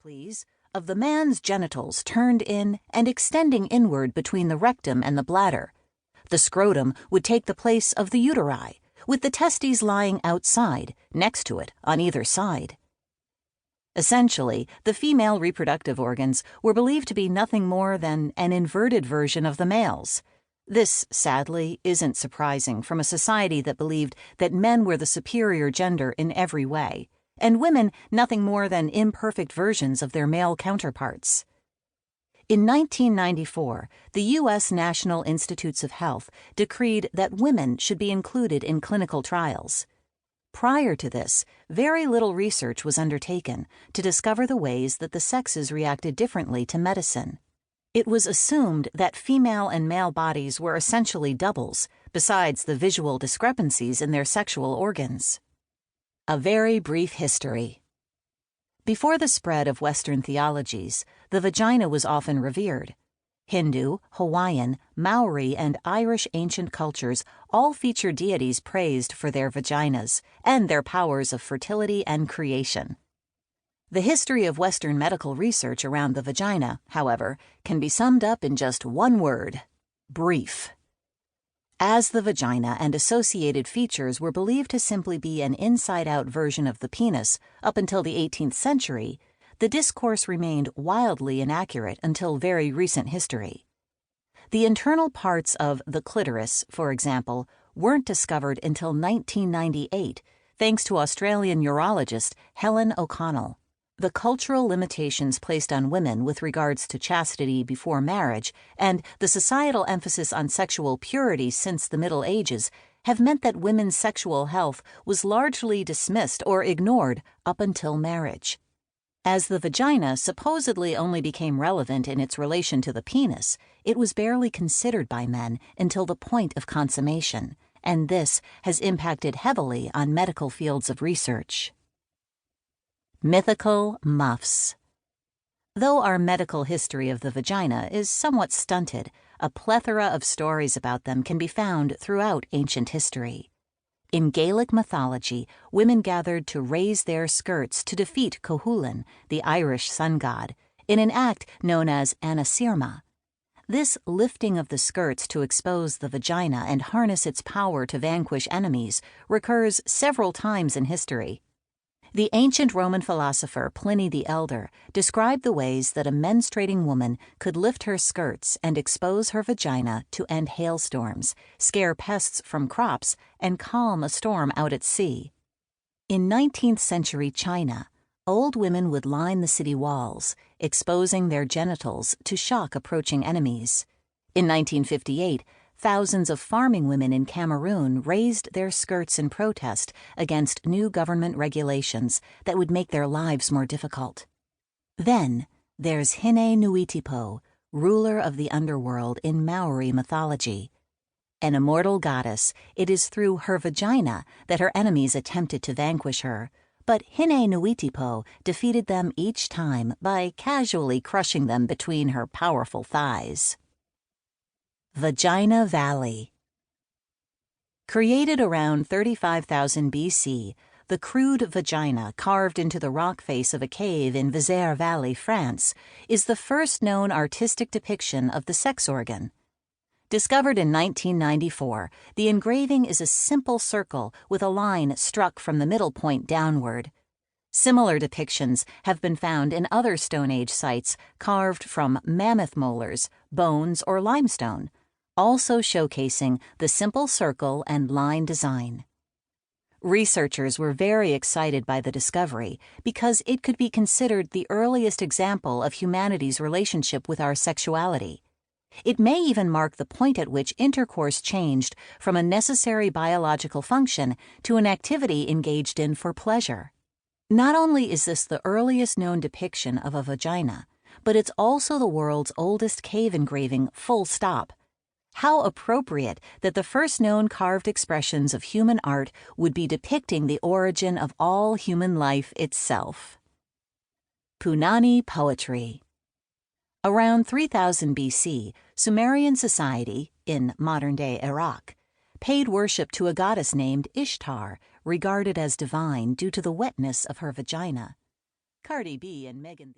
please, of the man's genitals turned in and extending inward between the rectum and the bladder. The scrotum would take the place of the uteri, with the testes lying outside, next to it, on either side. Essentially, the female reproductive organs were believed to be nothing more than an inverted version of the male's. This, sadly, isn't surprising from a society that believed that men were the superior gender in every way, and women nothing more than imperfect versions of their male counterparts. In 1994, the U.S. National Institutes of Health decreed that women should be included in clinical trials. Prior to this, very little research was undertaken to discover the ways that the sexes reacted differently to medicine. It was assumed that female and male bodies were essentially doubles, besides the visual discrepancies in their sexual organs. A very brief history. Before the spread of Western theologies, the vagina was often revered. Hindu, Hawaiian, Maori, and Irish ancient cultures all feature deities praised for their vaginas and their powers of fertility and creation. The history of Western medical research around the vagina, however, can be summed up in just one word: brief. As the vagina and associated features were believed to simply be an inside-out version of the penis up until the 18th century, the discourse remained wildly inaccurate until very recent history. The internal parts of the clitoris, for example, weren't discovered until 1998, thanks to Australian urologist Helen O'Connell. The cultural limitations placed on women with regards to chastity before marriage and the societal emphasis on sexual purity since the Middle Ages have meant that women's sexual health was largely dismissed or ignored up until marriage. As the vagina supposedly only became relevant in its relation to the penis, it was barely considered by men until the point of consummation, and this has impacted heavily on medical fields of research. Mythical muffs. Though our medical history of the vagina is somewhat stunted, a plethora of stories about them can be found throughout ancient history. In Gaelic mythology, women gathered to raise their skirts to defeat Cuchulainn, the Irish sun god, in an act known as anasirma. This lifting of the skirts to expose the vagina and harness its power to vanquish enemies recurs several times in history. The ancient Roman philosopher Pliny the Elder described the ways that a menstruating woman could lift her skirts and expose her vagina to end hailstorms, scare pests from crops, and calm a storm out at sea. In 19th century China, old women would line the city walls, exposing their genitals to shock approaching enemies. In 1958, thousands of farming women in Cameroon raised their skirts in protest against new government regulations that would make their lives more difficult. Then there's Hine Nuitipo, ruler of the underworld in Maori mythology. An immortal goddess, it is through her vagina that her enemies attempted to vanquish her, but Hine Nuitipo defeated them each time by casually crushing them between her powerful thighs. Vagina Valley. Created around 35,000 BC, the crude vagina carved into the rock face of a cave in Vézère Valley, France, is the first known artistic depiction of the sex organ. Discovered in 1994, the engraving is a simple circle with a line struck from the middle point downward. Similar depictions have been found in other Stone Age sites carved from mammoth molars, bones, or limestone, also showcasing the simple circle and line design. Researchers were very excited by the discovery because it could be considered the earliest example of humanity's relationship with our sexuality. It may even mark the point at which intercourse changed from a necessary biological function to an activity engaged in for pleasure. Not only is this the earliest known depiction of a vagina, but it's also the world's oldest cave engraving, full stop. How appropriate that the first known carved expressions of human art would be depicting the origin of all human life itself. Punani poetry. Around 3000 BC, Sumerian society, in modern-day Iraq, paid worship to a goddess named Ishtar, regarded as divine due to the wetness of her vagina. Cardi B and Megan